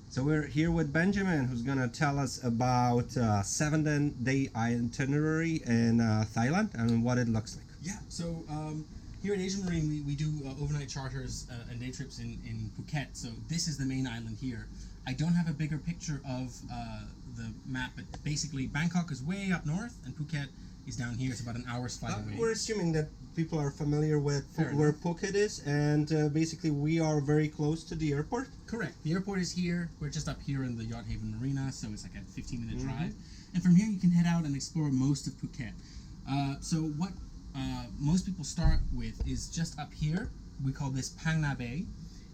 So we're here with Benjamin, who's gonna tell us about 7-day itinerary in Thailand and what it looks like. Yeah, so here at Asian Marine, we do overnight charters and day trips in Phuket. So this is the main island here. I don't have a bigger picture of the map, but basically Bangkok is way up north and Phuket is down here. It's about an hour's flight away. We're assuming that people are familiar with Fair where enough. Phuket is, and basically we are very close to the airport. Correct. The airport is here. We're just up here in the Yacht Haven Marina, so it's like a 15-minute Mm-hmm. drive. And from here you can head out and explore most of Phuket. So what most people start with is just up here. We call this Phang Nga Bay.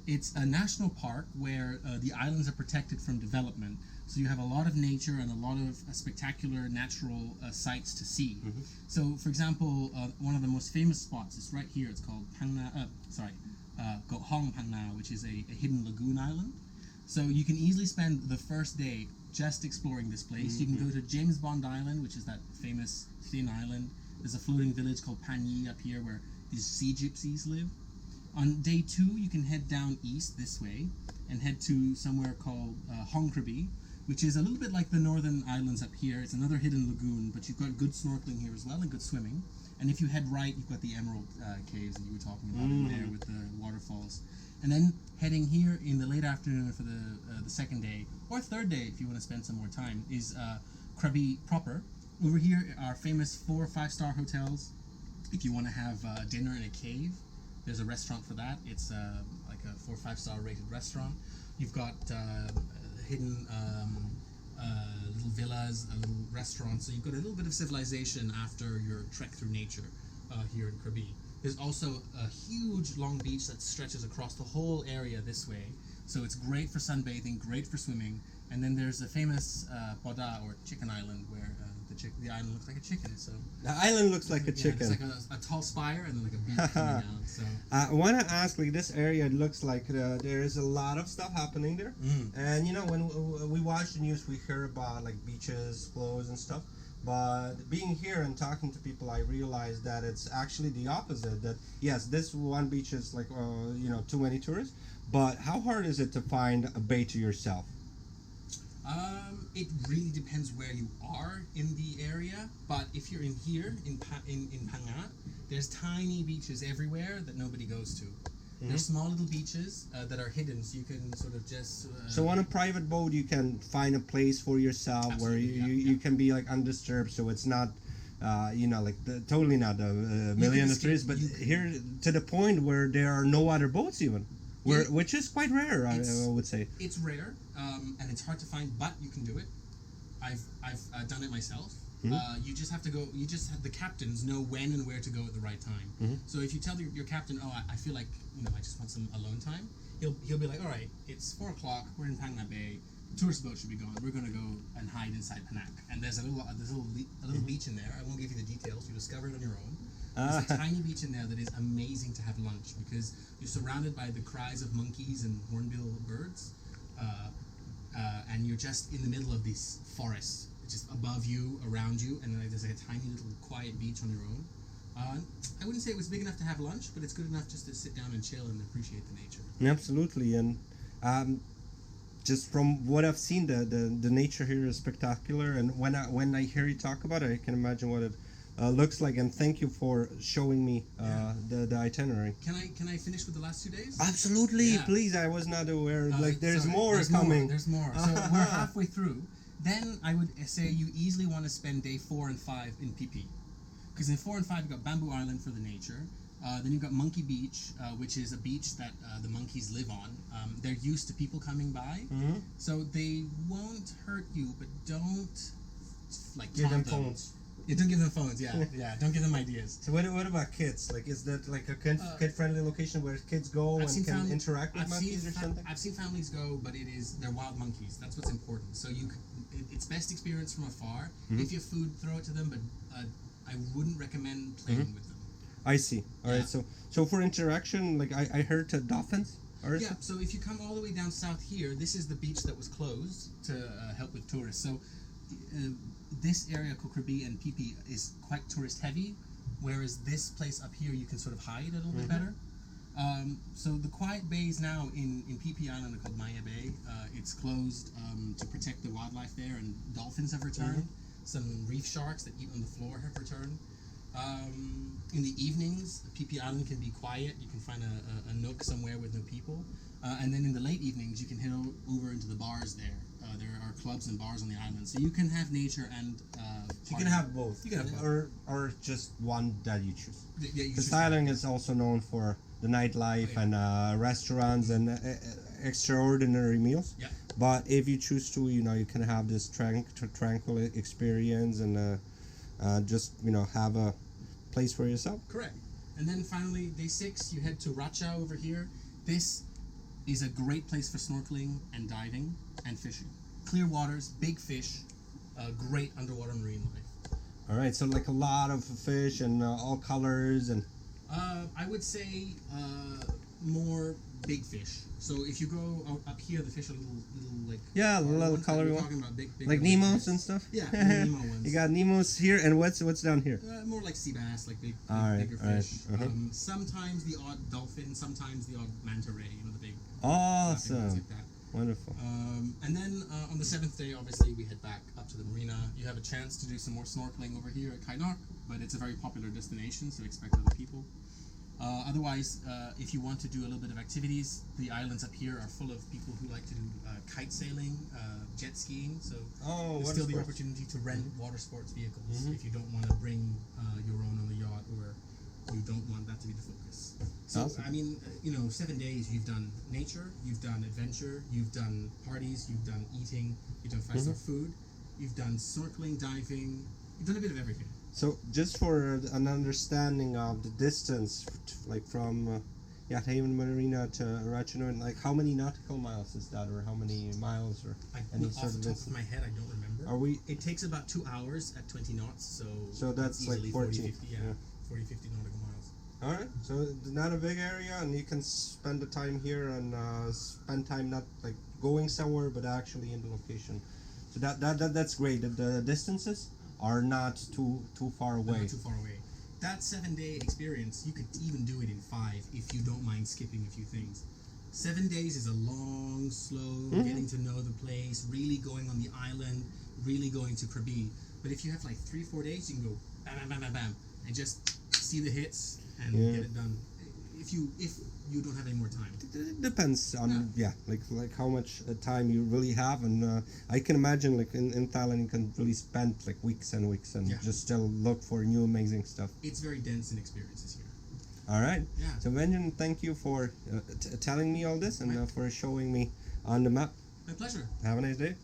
It's a national park where the islands are protected from development. So you have a lot of nature and a lot of spectacular natural sights to see. Mm-hmm. So, for example, one of the most famous spots is right here. It's called Go Hong Phang Nga, which is a hidden lagoon island. So you can easily spend the first day just exploring this place. You can go to James Bond Island, which is that famous thin island. There's a floating village called Pan Yi up here where these sea gypsies live. On day 2, you can head down east this way and head to somewhere called Krabi, which is a little bit like the northern islands up here. It's another hidden lagoon, but you've got good snorkeling here as well and good swimming. And if you head right, you've got the emerald caves that you were talking about in there with the waterfalls. And then heading here in the late afternoon for the second day, or third day if you want to spend some more time, is Krabi proper. Over here are famous 4 or 5-star hotels. If you want to have dinner in a cave, there's a restaurant for that. It's like a 4 or 5-star rated restaurant. You've got hidden little villas, a little restaurant. So you've got a little bit of civilization after your trek through nature here in Krabi. There's also a huge long beach that stretches across the whole area this way. So it's great for sunbathing, great for swimming. And then there's a famous Poda, or chicken island, where the island looks like a chicken. So The island looks like a chicken. it's like a tall spire and then like a beach coming down. So I want to ask, like, this area looks like there is a lot of stuff happening there. And you know, when we watch the news, we hear about like beaches closed and stuff. But being here and talking to people, I realized that it's actually the opposite. That yes, this one beach is like too many tourists. But how hard is it to find a bay to yourself? It really depends where you are in the area, but if you're in here in Phang Nga, there's tiny beaches everywhere that nobody goes to. There's small little beaches that are hidden, so you can sort of just. So on a private boat, you can find a place for yourself where you can be like undisturbed, so it's not. Totally not a million of tourists, but here to the point where there are no other boats even. Which is quite rare, I would say. It's rare, and it's hard to find, but you can do it. I've done it myself. You just have to go. You just have the captains know when and where to go at the right time. So if you tell your captain, "Oh, I feel like I just want some alone time," he'll be like, "All right, it's 4 o'clock. We're in Phang Nga Bay. The tourist boat should be gone. We're going to go and hide inside Panak. And there's a little beach in there. I won't give you the details. You discover it on your own." There's a tiny beach in there that is amazing to have lunch because you're surrounded by the cries of monkeys and hornbill birds, and you're just in the middle of these forests, just above you, around you, and there's like a tiny little quiet beach on your own. I wouldn't say it was big enough to have lunch, but it's good enough just to sit down and chill and appreciate the nature. Absolutely, and just from what I've seen, the nature here is spectacular. And when I hear you talk about it, I can imagine what it looks like. And thank you for showing me the itinerary. Can I finish with the last 2 days? Absolutely, please. I was not aware. There's more there's coming. There's more. So we're halfway through. Then I would say you easily want to spend day 4 and 5 in Phi Phi, because in 4 and 5 you've got Bamboo Island for the nature. Then you've got Monkey Beach, which is a beach that the monkeys live on. They're used to people coming by, so they won't hurt you, but don't Give them phones. Yeah, don't give them phones. Yeah, don't give them ideas. So what about kids? Like, is that like a kid-friendly location where kids go and can interact with monkeys or something? I've seen families go, but they're wild monkeys. That's what's important. So it's best experience from afar. If you have food, throw it to them, but I wouldn't recommend playing with them. I see. All right. So for interaction, like I heard dolphins. Yeah. So if you come all the way down south here, this is the beach that was closed to help with tourists. So this area, Krabi and Phi Phi, is quite tourist heavy, whereas this place up here you can sort of hide a little bit better. So the quiet bays now in Phi Phi Island are called Maya Bay. It's closed to protect the wildlife there, and dolphins have returned. Some reef sharks that eat on the floor have returned. In the evenings, Phi Phi Island can be quiet. You can find a nook somewhere with no people. And then in the late evenings, you can head over into the bars there. There are clubs and bars on the island, so you can have nature and. You can have both. You can have both. Or just one that you choose. Yeah, Because Thailand is also known for the nightlife and restaurants and extraordinary meals. Yeah. But if you choose to, you can have this tranquil experience and just have a place for yourself. Correct. And then finally, day 6, you head to Racha over here. This is a great place for snorkeling and diving and fishing. Clear waters, big fish, great underwater marine life. All right, so like a lot of fish and all colors and. I would say more big fish. So if you go up here, the fish are little like little colored ones. Talking about big like Nemos and stuff. Yeah, Nemo ones. You got Nemos here, and what's down here? More like sea bass, like bigger fish. Right. Sometimes the odd dolphin, sometimes the odd manta ray. The big. Awesome. Ones like that. Wonderful. And then on the 7th day, obviously, we head back up to the marina. You have a chance to do some more snorkeling over here at Khai Nok, but it's a very popular destination, so expect other people. Otherwise, if you want to do a little bit of activities, the islands up here are full of people who like to do kite sailing, jet skiing. So there's still the opportunity to rent water sports vehicles if you don't want to bring your own on the yacht, or you don't want that to be the focus. So, awesome. 7 days, you've done nature, you've done adventure, you've done parties, you've done eating, you've done 5-star food, you've done snorkeling, diving, you've done a bit of everything. So, just for an understanding of the distance, like from Haven Marina to Racha Noi, like how many nautical miles is that, or how many miles, or any sort off of the top of my head, I don't remember. It takes about 2 hours at 20 knots, so that's like 40, 50 nautical miles. All right, so not a big area, and you can spend the time here and spend time not like going somewhere, but actually in the location. So that's great. The distances are not too far away. Not too far away. That 7-day experience, you could even do it in 5 if you don't mind skipping a few things. 7 days is a long, slow, getting to know the place, really going on the island, really going to Krabi. But if you have like 3-4 days, you can go bam, bam, bam, bam, bam, and just see the hits and get it done. If you don't have any more time. It depends on like how much time you really have, and I can imagine like in Thailand you can really spend like weeks and weeks and just still look for new amazing stuff. It's very dense in experiences here. All right. Yeah. So Venjan, thank you for telling me all this and for showing me on the map. My pleasure. Have a nice day.